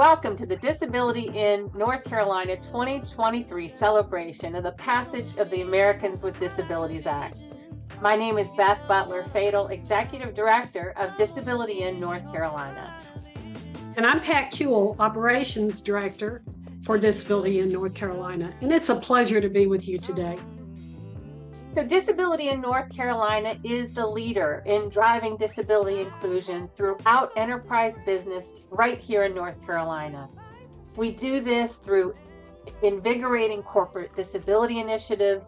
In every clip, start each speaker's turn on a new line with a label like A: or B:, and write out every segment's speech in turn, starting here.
A: Welcome to the Disability in North Carolina 2023 celebration of the passage of the Americans with Disabilities Act. My name is Beth Butler Fatal, Executive Director of Disability in North Carolina.
B: And I'm Pat Kuehl, Operations Director for Disability in North Carolina. And it's a pleasure to be with you today.
A: So Disability in North Carolina is the leader in driving disability inclusion throughout enterprise business right here in North Carolina. We do this through invigorating corporate disability initiatives,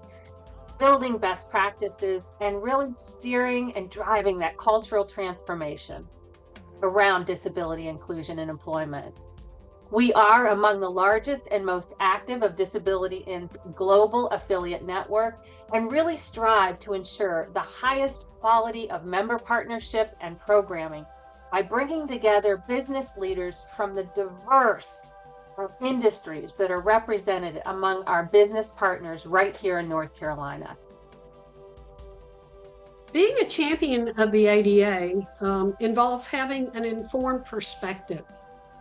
A: building best practices, and really steering and driving that cultural transformation around disability inclusion and employment. We are among the largest and most active of Disability In's global affiliate network and really strive to ensure the highest quality of member partnership and programming by bringing together business leaders from the diverse industries that are represented among our business partners right here in North Carolina.
B: Being a champion of the ADA involves having an informed perspective.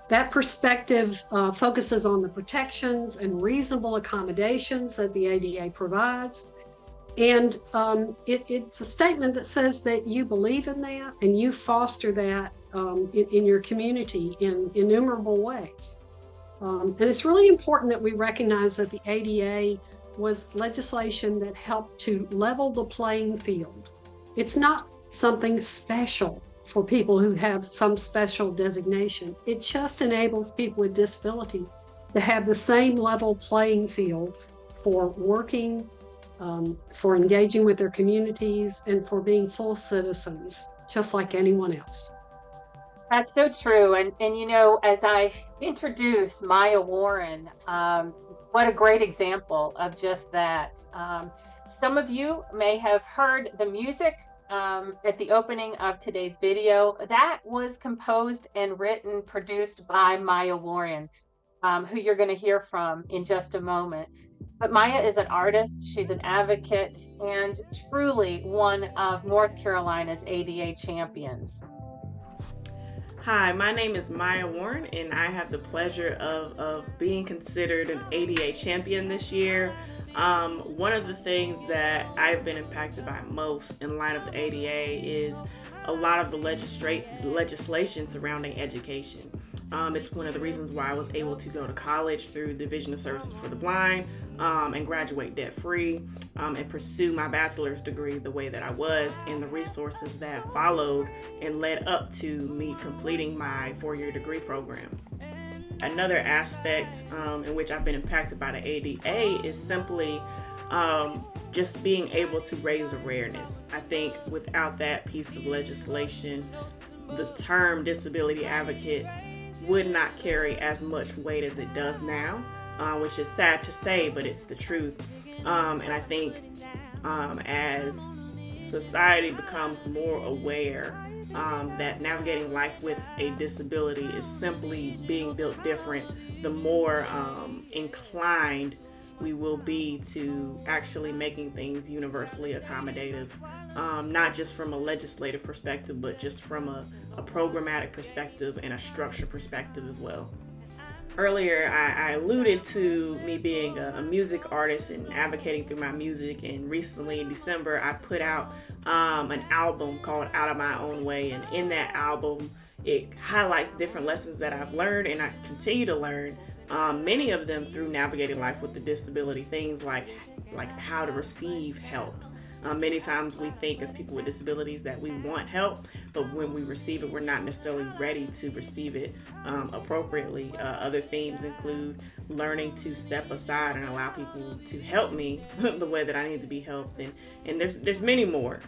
B: That perspective focuses on the protections and reasonable accommodations that the ADA provides. And it's a statement that says that you believe in that and you foster that in your community in innumerable ways. And it's really important that we recognize that the ADA was legislation that helped to level the playing field. It's not something special for people who have some special designation. It just enables people with disabilities to have the same level playing field for working, for engaging with their communities, and for being full citizens, just like anyone else.
A: That's so true. And you know, as I introduce Maya Warren, what a great example of just that. Some of you may have heard the music at the opening of today's video. That was composed and written, produced by Maya Warren, who you're going to hear from in just a moment. But Maya is an artist, she's an advocate, and truly one of North Carolina's ADA champions.
C: Hi, my name is Maya Warren, and I have the pleasure of being considered an ADA champion this year. One of the things that I've been impacted by most in light of the ADA is a lot of the legislation surrounding education. It's one of the reasons why I was able to go to college through Division of Services for the Blind and graduate debt-free and pursue my bachelor's degree the way that I was, and the resources that followed and led up to me completing my 4-year degree program. Another aspect in which I've been impacted by the ADA is simply just being able to raise awareness. I think without that piece of legislation, the term disability advocate would not carry as much weight as it does now, which is sad to say, but it's the truth. And I think as society becomes more aware that navigating life with a disability is simply being built different, the more inclined we will be to actually making things universally accommodative, not just from a legislative perspective, but just from a programmatic perspective and a structure perspective as well. Earlier, I alluded to me being a music artist and advocating through my music, and recently in December, I put out an album called Out of My Own Way, and in that album, it highlights different lessons that I've learned and I continue to learn, many of them through navigating life with the disability, things like how to receive help. Many times we think as people with disabilities that we want help, but when we receive it, we're not necessarily ready to receive it appropriately. Other themes include learning to step aside and allow people to help me the way that I need to be helped. And there's many more.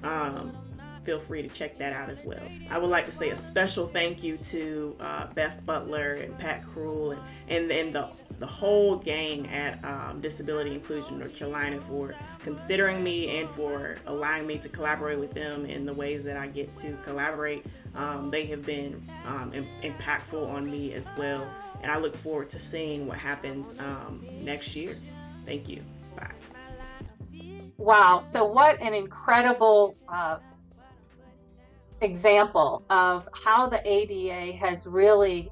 C: Feel free to check that out as well. I would like to say a special thank you to Beth Butler and Pat Kuehl and the whole gang at Disability Inclusion North Carolina for considering me and for allowing me to collaborate with them in the ways that I get to collaborate. They have been impactful on me as well, and I look forward to seeing what happens next year. Thank you. Bye.
A: Wow, so what an incredible example of how the ADA has really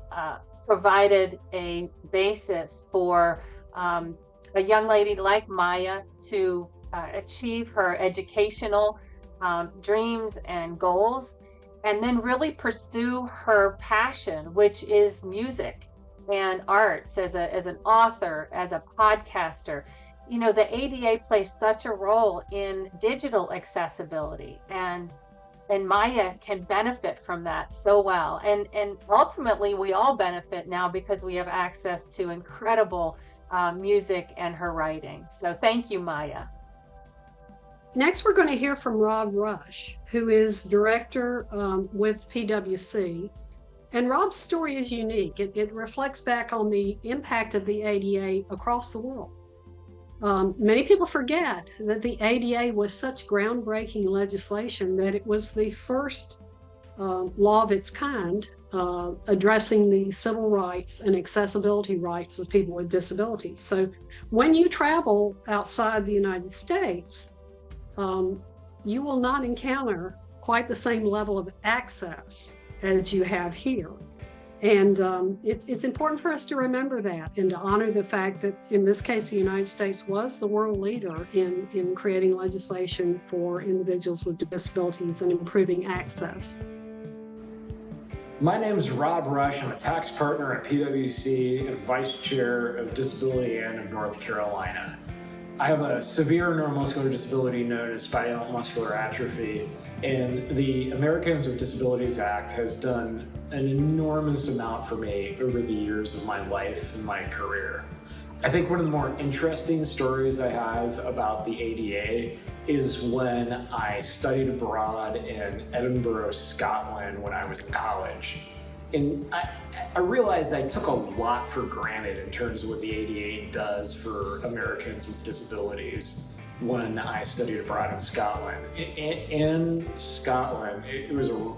A: provided a basis for a young lady like Maya to achieve her educational dreams and goals, and then really pursue her passion, which is music and arts, as an author, as a podcaster. You know, the ADA plays such a role in digital accessibility, and Maya can benefit from that so well. And ultimately, we all benefit now because we have access to incredible music and her writing. So thank you, Maya.
B: Next, we're going to hear from Rob Rush, who is director with PwC. And Rob's story is unique. It reflects back on the impact of the ADA across the world. Many people forget that the ADA was such groundbreaking legislation that it was the first law of its kind addressing the civil rights and accessibility rights of people with disabilities. So when you travel outside the United States, you will not encounter quite the same level of access as you have here. And it's important for us to remember that and to honor the fact that, in this case, the United States was the world leader in creating legislation for individuals with disabilities and improving access.
D: My name is Rob Rush. I'm a tax partner at PwC and vice chair of Disability and of North Carolina. I have a severe neuromuscular disability known as spinal muscular atrophy, and the Americans with Disabilities Act has done an enormous amount for me over the years of my life and my career. I think one of the more interesting stories I have about the ADA is when I studied abroad in Edinburgh, Scotland when I was in college. And I realized I took a lot for granted in terms of what the ADA does for Americans with disabilities when I studied abroad in Scotland. In Scotland,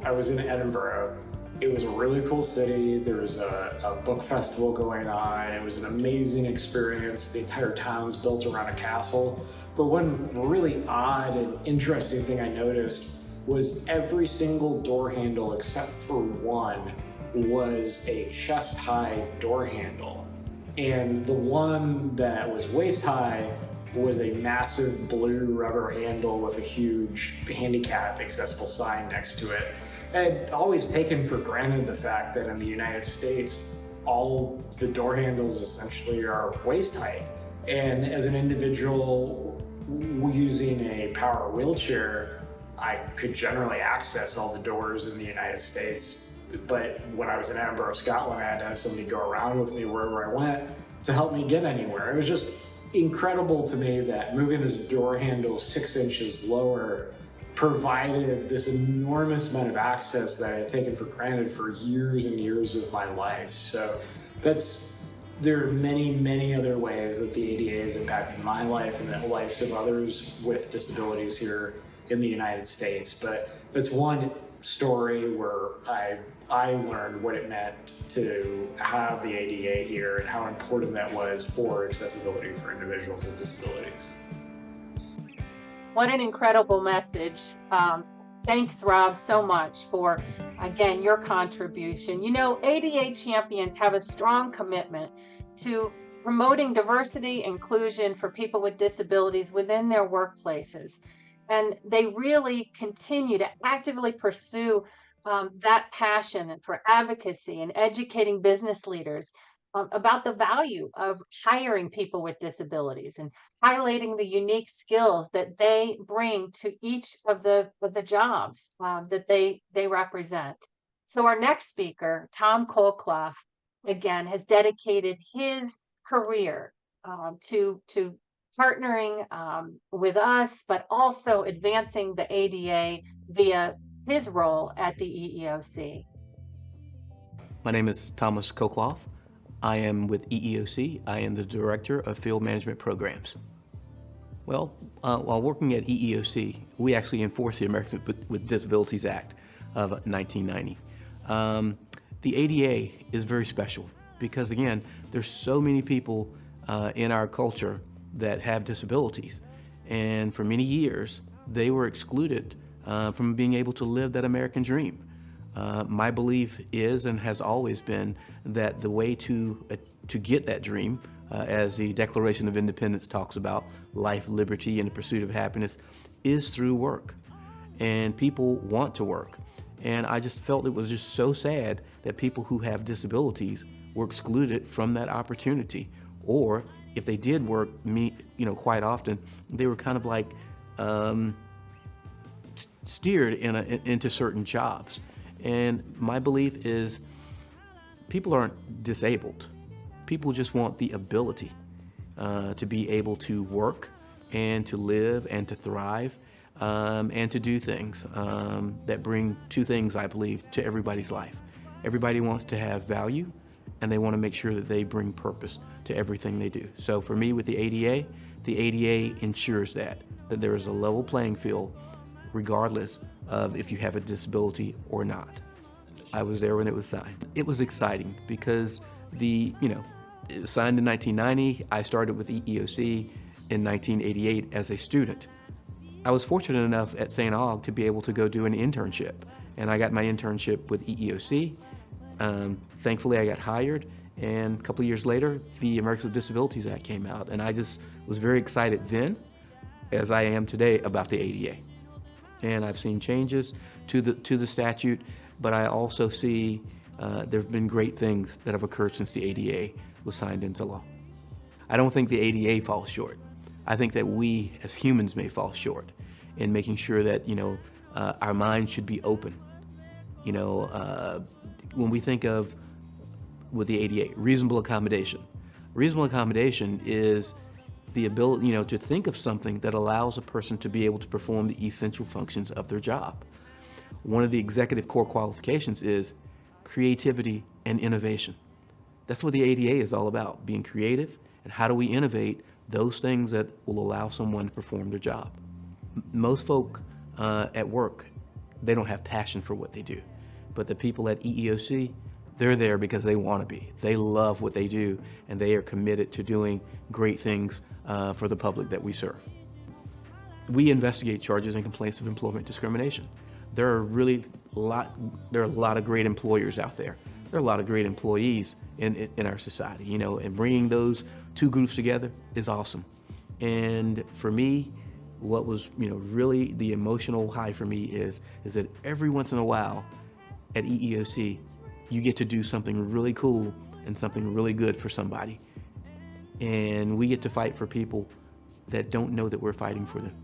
D: I was in Edinburgh. It was a really cool city. There was a book festival going on. It was an amazing experience. The entire town's built around a castle. But one really odd and interesting thing I noticed was every single door handle except for one was a chest-high door handle. And the one that was waist-high was a massive blue rubber handle with a huge handicap accessible sign next to it. I'd always taken for granted the fact that in the United States, all the door handles essentially are waist height. And as an individual using a power wheelchair, I could generally access all the doors in the United States. But when I was in Edinburgh, Scotland, I had to have somebody go around with me wherever I went to help me get anywhere. It was just incredible to me that moving this door handle 6 inches lower provided this enormous amount of access that I had taken for granted for years and years of my life. So there are many, many other ways that the ADA has impacted my life and the lives of others with disabilities here in the United States. But that's one story where I learned what it meant to have the ADA here and how important that was for accessibility for individuals with disabilities.
A: What an incredible message. Thanks, Rob, so much for, again, your contribution. You know, ADA champions have a strong commitment to promoting diversity, inclusion for people with disabilities within their workplaces. And they really continue to actively pursue that passion for advocacy and educating business leaders about the value of hiring people with disabilities and highlighting the unique skills that they bring to each of the jobs that they represent. So our next speaker, Tom Kolkloff, again, has dedicated his career to partnering with us, but also advancing the ADA via his role at the EEOC.
E: My name is Thomas Kolkloff. I am with EEOC. I am the Director of Field Management Programs. Well, while working at EEOC, we actually enforce the Americans with Disabilities Act of 1990. The ADA is very special because, again, there's so many people in our culture that have disabilities. And for many years, they were excluded from being able to live that American dream. My belief is and has always been that the way to get that dream, as the Declaration of Independence talks about, life, liberty, and the pursuit of happiness, is through work. And people want to work. And I just felt it was just so sad that people who have disabilities were excluded from that opportunity. Or if they did work, quite often, they were kind of like steered into certain jobs. And my belief is people aren't disabled. People just want the ability to be able to work and to live and to thrive and to do things that bring two things, I believe, to everybody's life. Everybody wants to have value, and they want to make sure that they bring purpose to everything they do. So for me, with the ADA ensures that there is a level playing field regardless of if you have a disability or not. I was there when it was signed. It was exciting because it was signed in 1990. I started with EEOC in 1988 as a student. I was fortunate enough at St. Aug to be able to go do an internship, and I got my internship with EEOC. Thankfully, I got hired, and a couple of years later, the Americans with Disabilities Act came out, and I just was very excited then, as I am today, about the ADA. And I've seen changes to the statute, but I also see there have been great things that have occurred since the ADA was signed into law. I don't think the ADA falls short. I think that we as humans may fall short in making sure that our minds should be open. When we think of with the ADA, reasonable accommodation. Reasonable accommodation is the ability, to think of something that allows a person to be able to perform the essential functions of their job. One of the executive core qualifications is creativity and innovation. That's what the ADA is all about, being creative, and how do we innovate those things that will allow someone to perform their job. Most folk at work, they don't have passion for what they do, but the people at EEOC, they're there because they want to be. They love what they do, and they are committed to doing great things for the public that we serve. We investigate charges and complaints of employment discrimination. There are a lot of great employers out there. There are a lot of great employees in our society, and bringing those two groups together is awesome. And for me, what was, really the emotional high for me is that every once in a while at EEOC, you get to do something really cool and something really good for somebody. And we get to fight for people that don't know that we're fighting for them.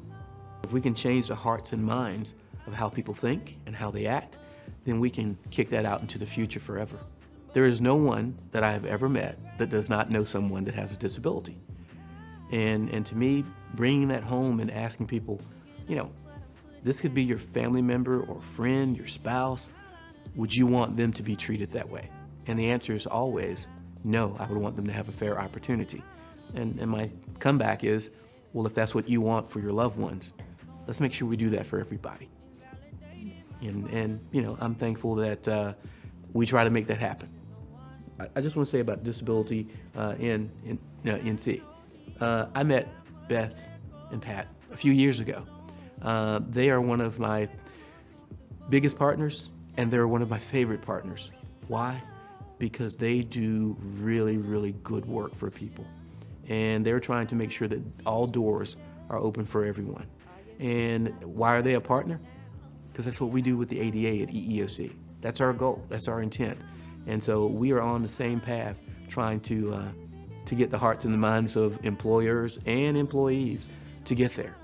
E: If we can change the hearts and minds of how people think and how they act, then we can kick that out into the future forever. There is no one that I have ever met that does not know someone that has a disability. And to me, bringing that home and asking people, this could be your family member or friend, your spouse. Would you want them to be treated that way? And the answer is always, no, I would want them to have a fair opportunity. And my comeback is, well, if that's what you want for your loved ones, let's make sure we do that for everybody. And I'm thankful that we try to make that happen. I just want to say about disability in NC. I met Beth and Pat a few years ago. They are one of my biggest partners, and they're one of my favorite partners. Why? Because they do really, really good work for people. And they're trying to make sure that all doors are open for everyone. And why are they a partner? Because that's what we do with the ADA at EEOC. That's our goal. That's our intent. And so we are on the same path, trying to get the hearts and the minds of employers and employees to get there.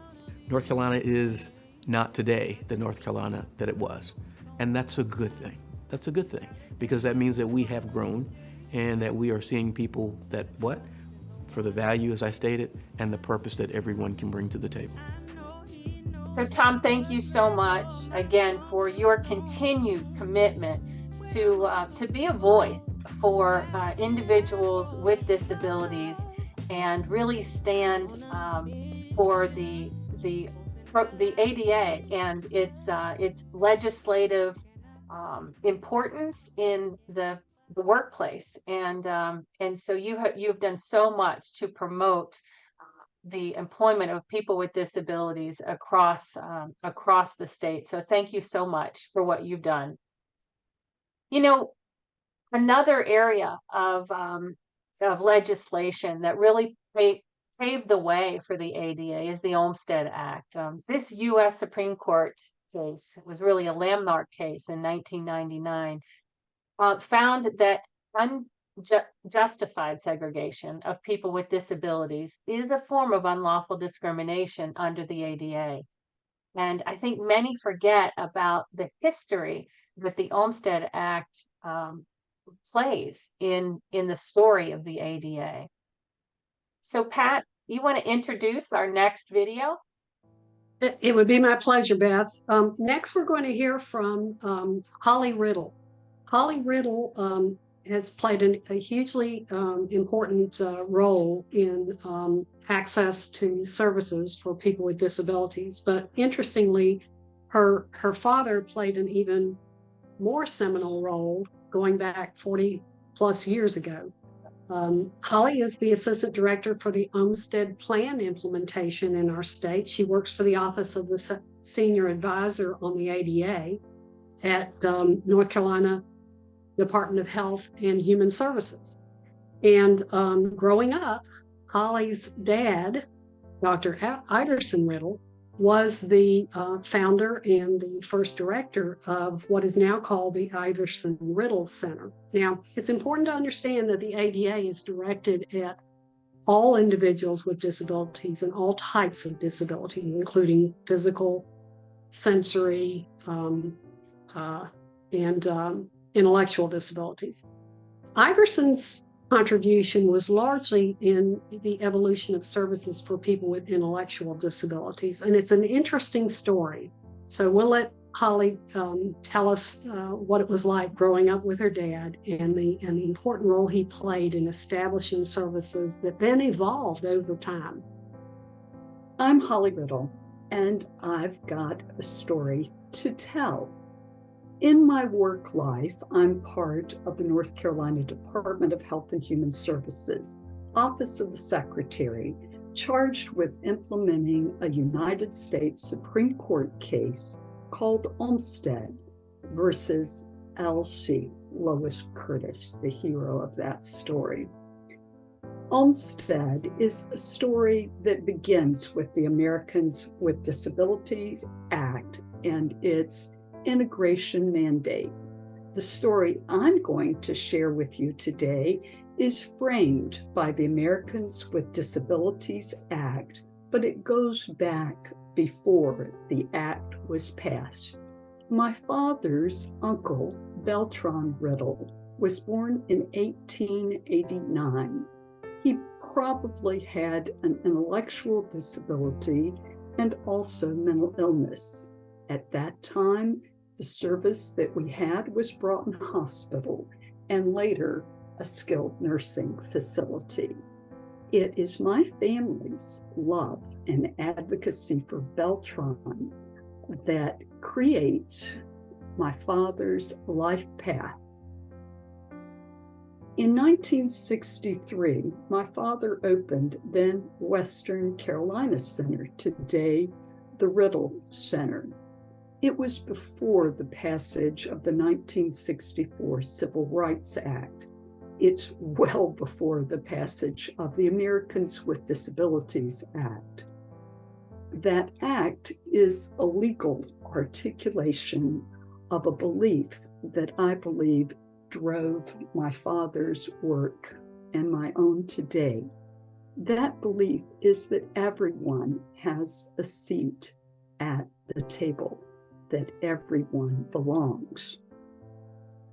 E: North Carolina is not today the North Carolina that it was. And that's a good thing. That's a good thing, because that means that we have grown and that we are seeing people that for the value, as I stated, and the purpose that everyone can bring to the table.
A: So Tom, thank you so much again for your continued commitment to be a voice for individuals with disabilities, and really stand for the ADA and its legislative importance in the workplace. And so you've done so much to promote the employment of people with disabilities across the state. So thank you so much for what you've done. You know, another area of legislation that really paved the way for the ADA is the Olmstead Act. This U.S. Supreme Court case was really a landmark case in 1999. Found that unjustified segregation of people with disabilities is a form of unlawful discrimination under the ADA. And I think many forget about the history that the Olmstead Act plays in the story of the ADA. So Pat, you want to introduce our next video?
B: It would be my pleasure, Beth. Next, we're going to hear from Holly Riddle. Holly Riddle has played a hugely important role in access to services for people with disabilities. But interestingly, her father played an even more seminal role going back 40 plus years ago. Holly is the Assistant Director for the Olmstead Plan implementation in our state. She works for the Office of the Senior Advisor on the ADA at North Carolina Department of Health and Human Services. And growing up, Holly's dad, Dr. Iverson Riddle, was the founder and the first director of what is now called the Iverson Riddle Center. Now, it's important to understand that the ADA is directed at all individuals with disabilities and all types of disability, including physical, sensory, and intellectual disabilities. Iverson's contribution was largely in the evolution of services for people with intellectual disabilities, and it's an interesting story. So we'll let Holly tell us what it was like growing up with her dad and the important role he played in establishing services that then evolved over time.
F: I'm Holly Riddle, and I've got a story to tell. In my work life, I'm part of the North Carolina Department of Health and Human Services, Office of the Secretary, charged with implementing a United States Supreme Court case called Olmstead versus L.C. Lois Curtis, the hero of that story. Olmstead is a story that begins with the Americans with Disabilities Act and its integration mandate. The story I'm going to share with you today is framed by the Americans with Disabilities Act, but it goes back before the act was passed. My father's uncle, Beltran Riddle, was born in 1889. He probably had an intellectual disability and also mental illness. At that time, the service that we had was Broughton Hospital and later a skilled nursing facility. It is my family's love and advocacy for Beltran that creates my father's life path. In 1963, my father opened then Western Carolina Center, today the Riddle Center. It was before the passage of the 1964 Civil Rights Act. It's well before the passage of the Americans with Disabilities Act. That act is a legal articulation of a belief that I believe drove my father's work and my own today. That belief is that everyone has a seat at the table, that everyone belongs.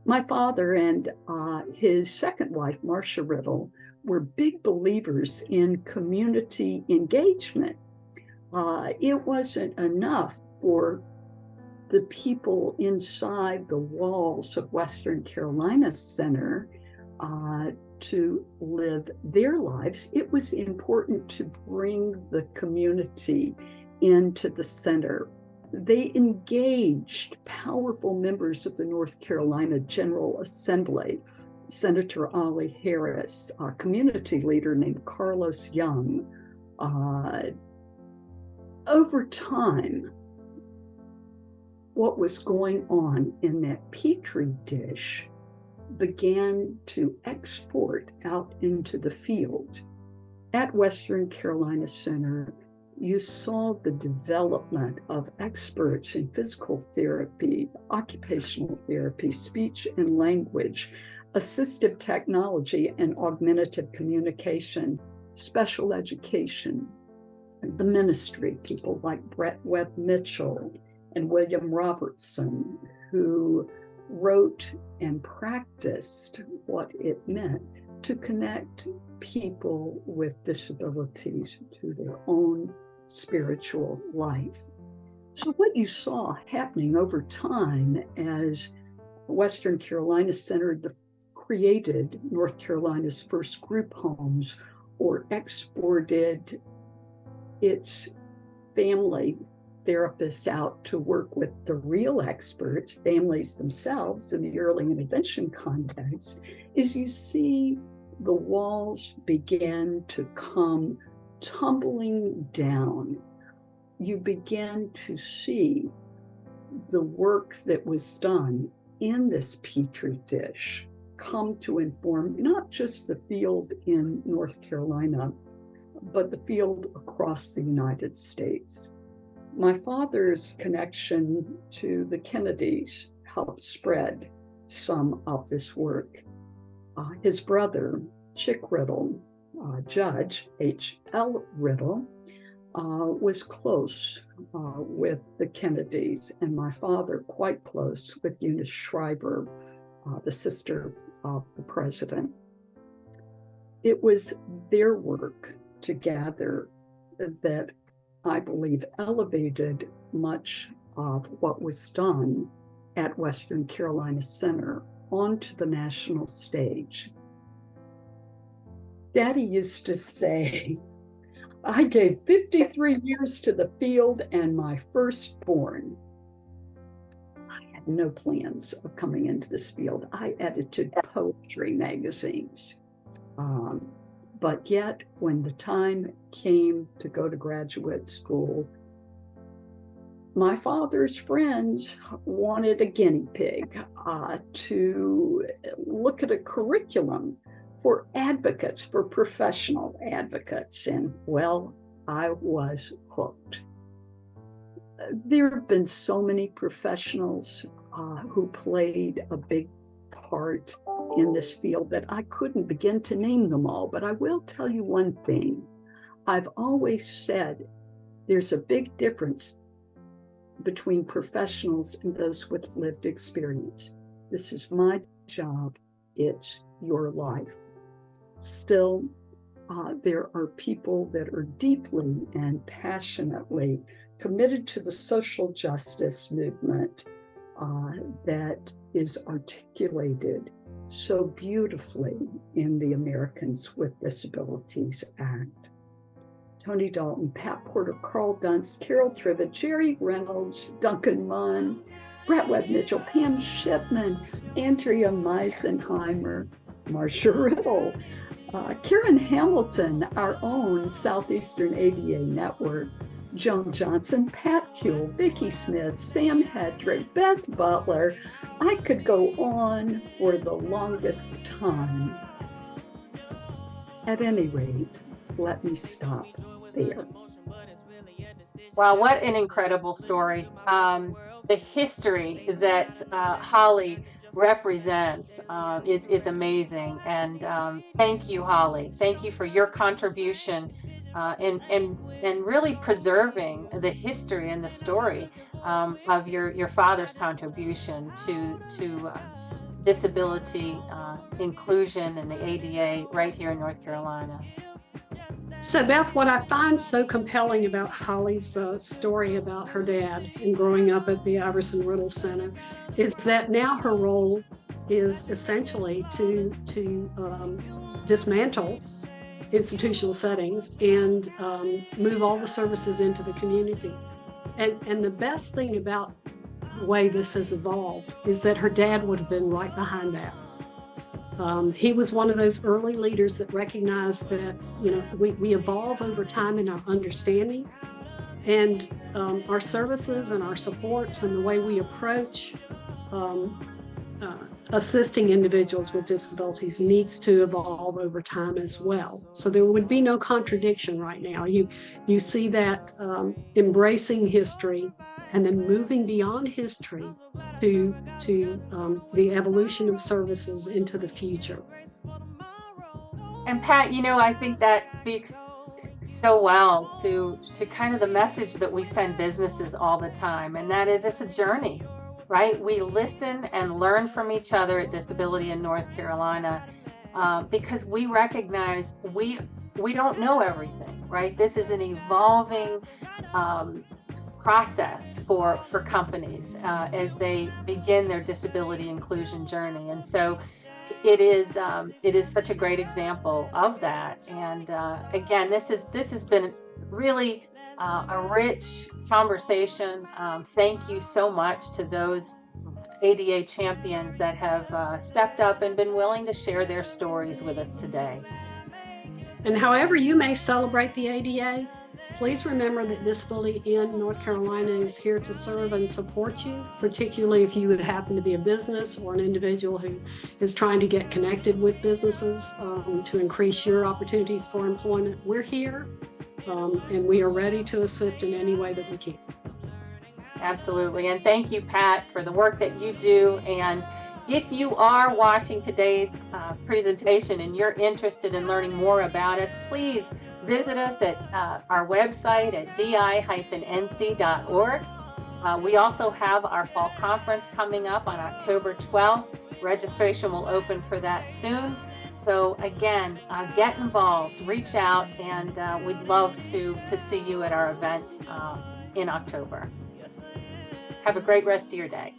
F: My father and his second wife, Marcia Riddle, were big believers in community engagement. It wasn't enough for the people inside the walls of Western Carolina Center to live their lives. It was important to bring the community into the center. They engaged powerful members of the North Carolina General Assembly, Senator Ollie Harris, a community leader named Carlos Young. Over time, what was going on in that petri dish began to export out into the field. At Western Carolina Center, you saw the development of experts in physical therapy, occupational therapy, speech and language, assistive technology and augmentative communication, special education, the ministry, people like Brett Webb Mitchell and William Robertson, who wrote and practiced what it meant to connect people with disabilities to their own spiritual life. So what you saw happening over time as Western Carolina Center created North Carolina's first group homes or exported its family therapists out to work with the real experts, families themselves in the early intervention context, is you see the walls began to come tumbling down. You began to see the work that was done in this petri dish come to inform not just the field in North Carolina, but the field across the United States. My father's connection to the Kennedys helped spread some of this work. His brother, Chick Riddle, Judge H.L. Riddle, was close with the Kennedys, and my father quite close with Eunice Shriver, the sister of the president. It was their work together that I believe elevated much of what was done at Western Carolina Center onto the national stage. Daddy used to say, I gave 53 years to the field and my firstborn. I had no plans of coming into this field. I edited poetry magazines. But yet, when the time came to go to graduate school, my father's friends wanted a guinea pig to look at a curriculum for advocates, for professional advocates. And well, I was hooked. There have been so many professionals who played a big part in this field that I couldn't begin to name them all, but I will tell you one thing. I've always said there's a big difference between professionals and those with lived experience. This is my job, it's your life. Still, there are people that are deeply and passionately committed to the social justice movement that is articulated so beautifully in the Americans with Disabilities Act. Tony Dalton, Pat Porter, Carl Dunst, Carol Trivet, Jerry Reynolds, Duncan Munn, Brett Webb Mitchell, Pam Shipman, Andrea Meisenheimer, Marcia Riddle, Karen Hamilton, our own Southeastern ADA Network, Joan Johnson, Pat Kuehl, Vicki Smith, Sam Hedrick, Beth Butler. I could go on for the longest time. At any rate, let me stop there.
A: Wow, what an incredible story. The history that Holly represents is amazing. And thank you, Holly. Thank you for your contribution and really preserving the history and the story of your father's contribution to disability inclusion and the ADA right here in North Carolina.
B: So Beth, what I find so compelling about Holly's story about her dad and growing up at the Iverson Riddle Center is that now her role is essentially to dismantle institutional settings and move all the services into the community. And the best thing about the way this has evolved is that her dad would have been right behind that. He was one of those early leaders that recognized that, we evolve over time in our understanding, and our services and our supports and the way we approach assisting individuals with disabilities needs to evolve over time as well. So there would be no contradiction right now. You see that embracing history and then moving beyond history to the evolution of services into the future.
A: And Pat, I think that speaks so well to kind of the message that we send businesses all the time, and that is it's a journey, right? We listen and learn from each other at Disability in North Carolina because we recognize we don't know everything, right? This is an evolving process for companies as they begin their disability inclusion journey, and so it is such a great example of that. And again, this has been really a rich conversation. Thank you so much to those ADA champions that have stepped up and been willing to share their stories with us today.
B: And however you may celebrate the ADA, please remember that Disability in North Carolina is here to serve and support you, particularly if you would happen to be a business or an individual who is trying to get connected with businesses to increase your opportunities for employment. We're here and we are ready to assist in any way that we can.
A: Absolutely. And thank you, Pat, for the work that you do. And if you are watching today's presentation and you're interested in learning more about us, please visit us at our website at di-nc.org. We also have our fall conference coming up on October 12th. Registration will open for that soon. So again, get involved, reach out, and we'd love to see you at our event in October. Have a great rest of your day.